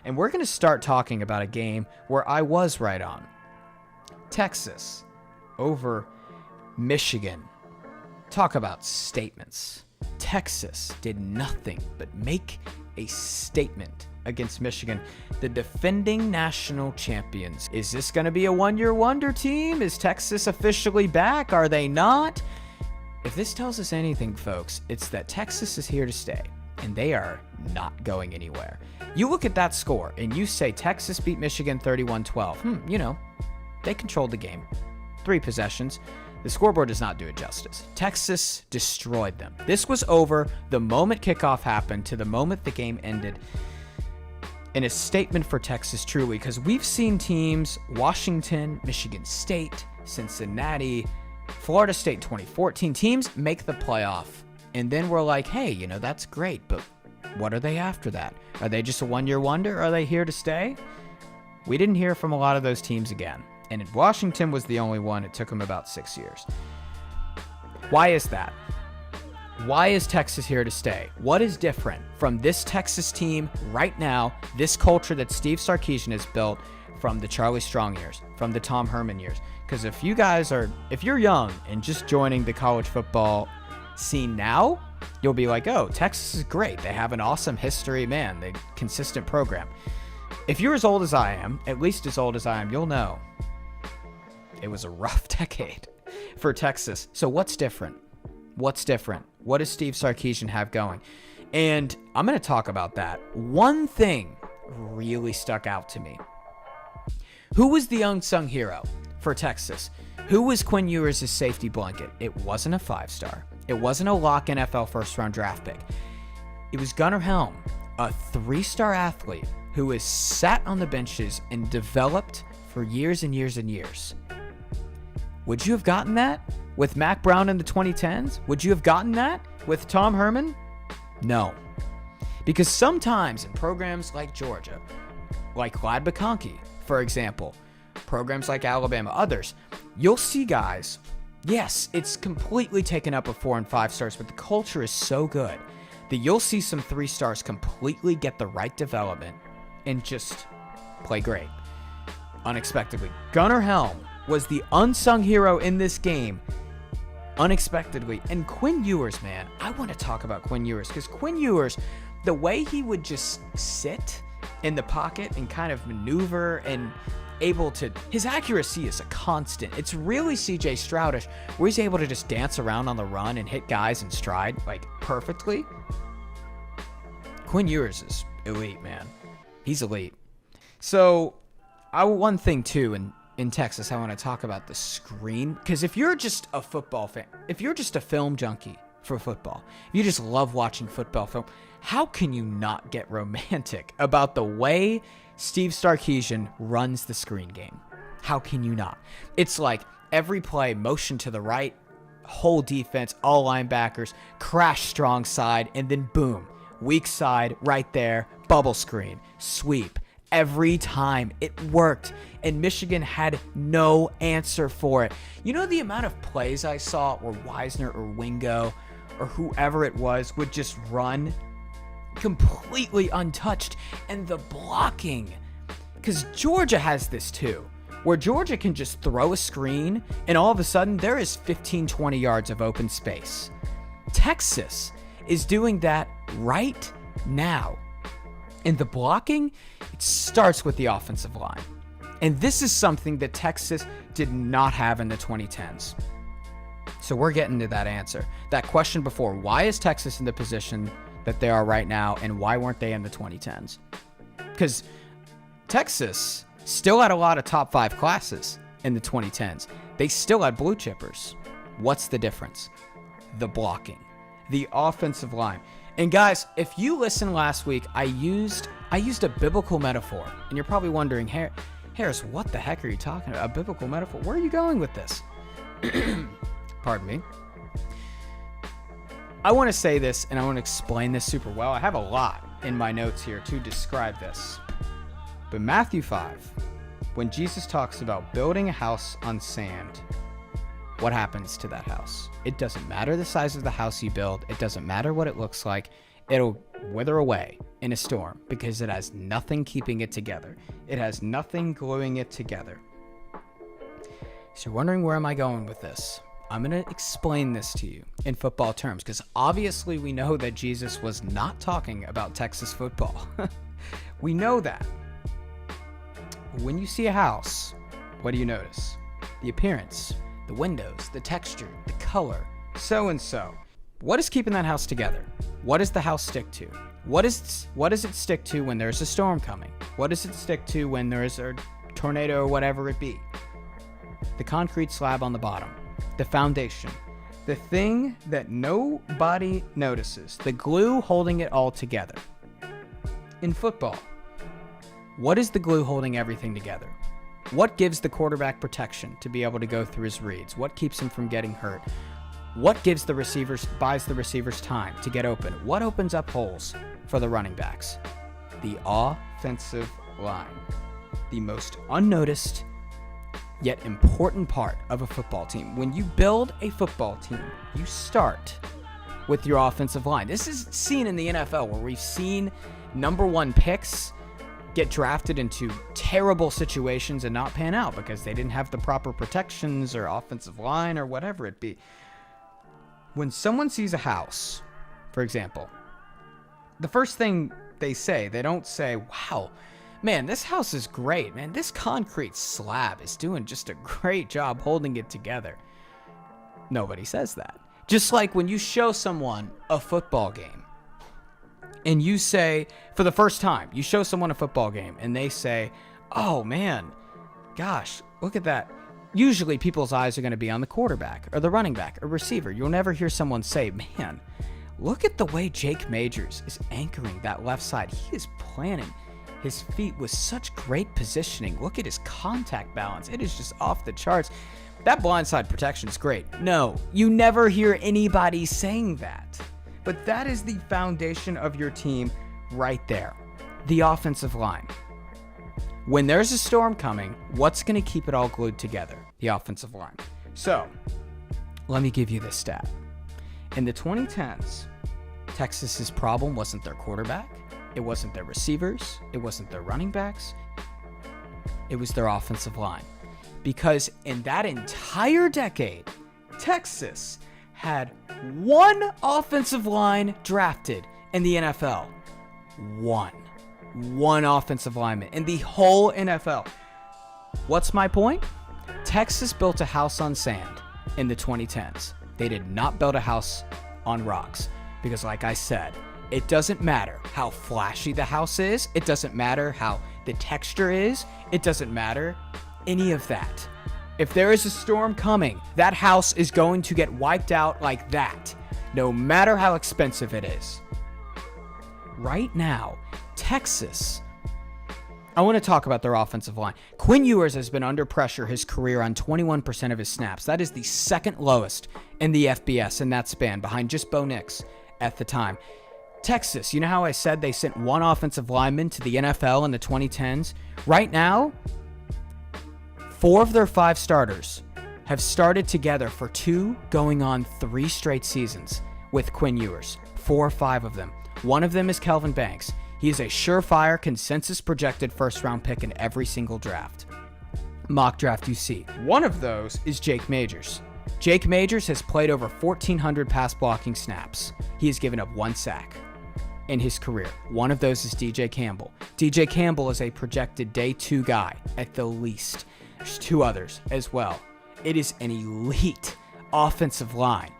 And we're going to start talking about a game where I was right on. Texas over Michigan. Talk about statements. Texas did nothing but make a statement against Michigan, the defending national champions. Is this going to be a one-year wonder team? Is Texas officially back? Are they not? If this tells us anything, folks, it's that Texas is here to stay, and they are not going anywhere. You look at that score, and you say Texas beat Michigan 31-12. They controlled the game. 3 possessions. The scoreboard does not do it justice. Texas destroyed them. This was over the moment kickoff happened to the moment the game ended. And a statement for Texas, truly, because we've seen teams, Washington, Michigan State, Cincinnati, Florida State 2014, teams make the playoff. And then we're like, hey, that's great, but what are they after that? Are they just a one-year wonder? Are they here to stay? We didn't hear from a lot of those teams again. And Washington was the only one. It took them about 6 years. Why is that? Why is Texas here to stay? What is different from this Texas team right now, this culture that Steve Sarkisian has built from the Charlie Strong years, from the Tom Herman years? Because if you're young and just joining the college football scene now, you'll be like, oh, Texas is great. They have an awesome history, man. They consistent program. If you're as old as I am, at least as old as I am, you'll know it was a rough decade for Texas. So what's different? What's different? What does Steve Sarkisian have going? And I'm going to talk about that. One thing really stuck out to me. Who was the unsung hero for Texas? Who was Quinn Ewers' safety blanket? It wasn't a 5-star. It wasn't a lock NFL first-round draft pick. It was Gunnar Helm, a 3-star athlete who has sat on the benches and developed for years and years and years. Would you have gotten that with Mac Brown in the 2010s? Would you have gotten that with Tom Herman? No. Because sometimes in programs like Georgia, like Ladd McConkey, for example, programs like Alabama, others, you'll see guys, yes, it's completely taken up with 4 and 5 stars, but the culture is so good that you'll see some 3 stars completely get the right development and just play great. Unexpectedly. Gunnar Helm was the unsung hero in this game. Unexpectedly. And Quinn Ewers, man, I want to talk about Quinn Ewers because Quinn Ewers, the way he would just sit in the pocket and kind of maneuver and his accuracy is a constant. It's really CJ Stroudish where he's able to just dance around on the run and hit guys in stride like perfectly. Quinn Ewers is elite, man. He's elite. So one thing too, in Texas, I want to talk about the screen. Because if you're just a football fan, if you're just a film junkie for football, if you just love watching football film, how can you not get romantic about the way Steve Sarkisian runs the screen game? How can you not? It's like every play, motion to the right, whole defense, all linebackers, crash strong side, and then boom, weak side right there, bubble screen, sweep. Every time it worked, and Michigan had no answer for it. You know the amount of plays I saw where Wisner or Wingo or whoever it was would just run completely untouched, and the blocking, because Georgia has this too, where Georgia can just throw a screen and all of a sudden there is 15-20 yards of open space. Texas is doing that right now. And the blocking, it starts with the offensive line. And this is something that Texas did not have in the 2010s. So we're getting to that answer. That question before, why is Texas in the position that they are right now, and why weren't they in the 2010s? Because Texas still had a lot of top 5 classes in the 2010s. They still had blue chippers. What's the difference? The blocking, the offensive line. And guys, if you listened last week, I used a biblical metaphor, and you're probably wondering, Harris, what the heck are you talking about? A biblical metaphor? Where are you going with this? Pardon me. I want to say this, and I want to explain this super well. I have a lot in my notes here to describe this. But Matthew 5, when Jesus talks about building a house on sand, what happens to that house? It doesn't matter the size of the house you build. It doesn't matter what it looks like. it'll wither away in a storm because it has nothing keeping it together. It has nothing gluing it together. So you're wondering, where am I going with this? I'm going to explain this to you in football terms, because obviously we know that Jesus was not talking about Texas football. We know that. When you see a house, what do you notice? The appearance, the windows, the texture, the color, so and so. What is keeping that house together? What does the house stick to? What does it stick to when there's a storm coming? What does it stick to when there's a tornado or whatever it be? The concrete slab on the bottom, the foundation, the thing that nobody notices, the glue holding it all together. In football, what is the glue holding everything together? What gives the quarterback protection to be able to go through his reads? What keeps him from getting hurt? What buys the receivers time to get open? What opens up holes for the running backs? The offensive line. The most unnoticed yet important part of a football team. When you build a football team, you start with your offensive line. This is seen in the NFL, where we've seen number one picks get drafted into terrible situations and not pan out because they didn't have the proper protections or offensive line or whatever it be. When someone sees a house, for example, the first thing they say, they don't say, wow, man, this house is great, man. This concrete slab is doing just a great job holding it together. Nobody says that. Just like when you show someone a football game and you say, for the first time, you show someone a football game and they say, oh man, gosh, look at that. Usually people's eyes are going to be on the quarterback or the running back or receiver. You'll never hear someone say, man, look at the way Jake Majors is anchoring that left side. He is planting his feet with such great positioning. Look at his contact balance. It is just off the charts. That blindside protection is great. No, you never hear anybody saying that. But that is the foundation of your team right there. The offensive line. When there's a storm coming, what's going to keep it all glued together? The offensive line. So, let me give you this stat. In the 2010s, Texas's problem wasn't their quarterback. It wasn't their receivers. It wasn't their running backs. It was their offensive line. Because in that entire decade, Texas had one offensive line drafted in the NFL. One offensive lineman in the whole NFL. What's my point? Texas built a house on sand in the 2010s. They did not build a house on rocks. Because like I said, it doesn't matter how flashy the house is. It doesn't matter how the texture is. It doesn't matter any of that. If there is a storm coming, that house is going to get wiped out like that, no matter how expensive it is. Right now, Texas, I want to talk about their offensive line. Quinn Ewers has been under pressure his career on 21% of his snaps. That is the second lowest in the FBS in that span, behind just Bo Nix at the time. Texas, you know how I said they sent one offensive lineman to the NFL in the 2010s? Right now, 4 of their 5 starters have started together for 2 going on 3 straight seasons with Quinn Ewers. 4 or 5 of them. One of them is Kelvin Banks. He is a surefire, consensus projected first-round pick in every single draft. Mock draft you see. One of those is Jake Majors. Jake Majors has played over 1,400 pass blocking snaps. He has given up 1 sack in his career. One of those is DJ Campbell. DJ Campbell is a projected day 2 guy at the least. There's 2 others as well. It is an elite offensive line.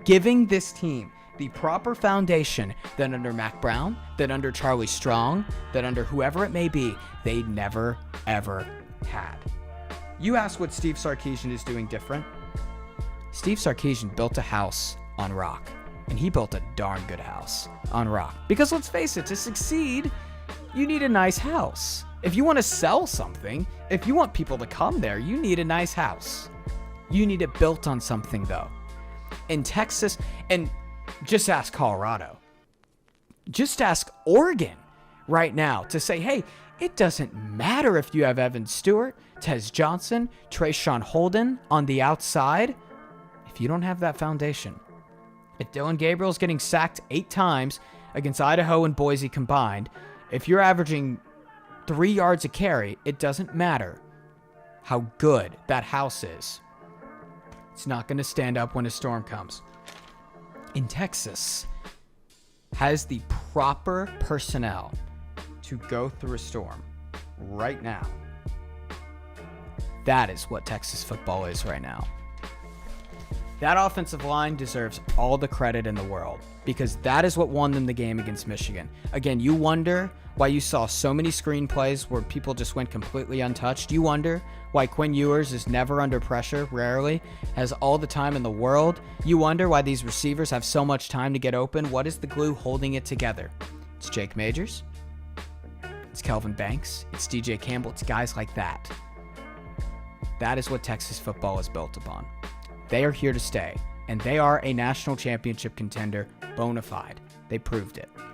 Giving this team the proper foundation that under Mac Brown, that under Charlie Strong, that under whoever it may be, they never, ever had. You ask what Steve Sarkisian is doing different. Steve Sarkisian built a house on rock, and he built a darn good house on rock. Because let's face it, to succeed, you need a nice house. If you want to sell something, if you want people to come there, you need a nice house. You need it built on something, though. In Texas, and just ask Colorado. Just ask Oregon right now to say, hey, it doesn't matter if you have Evan Stewart, Tez Johnson, Trayshawn Holden on the outside. If you don't have that foundation, if Dylan Gabriel's getting sacked 8 times against Idaho and Boise combined, if you're averaging 3 yards a carry, it doesn't matter how good that house is. It's not going to stand up when a storm comes. In Texas, has the proper personnel to go through a storm right now. That is what Texas football is right now. That offensive line deserves all the credit in the world because that is what won them the game against Michigan. Again, you wonder why you saw so many screenplays where people just went completely untouched. You wonder why Quinn Ewers is never under pressure, rarely, has all the time in the world. You wonder why these receivers have so much time to get open. What is the glue holding it together? It's Jake Majors. It's Kelvin Banks. It's DJ Campbell. It's guys like that. That is what Texas football is built upon. They are here to stay, and they are a national championship contender, bona fide. They proved it.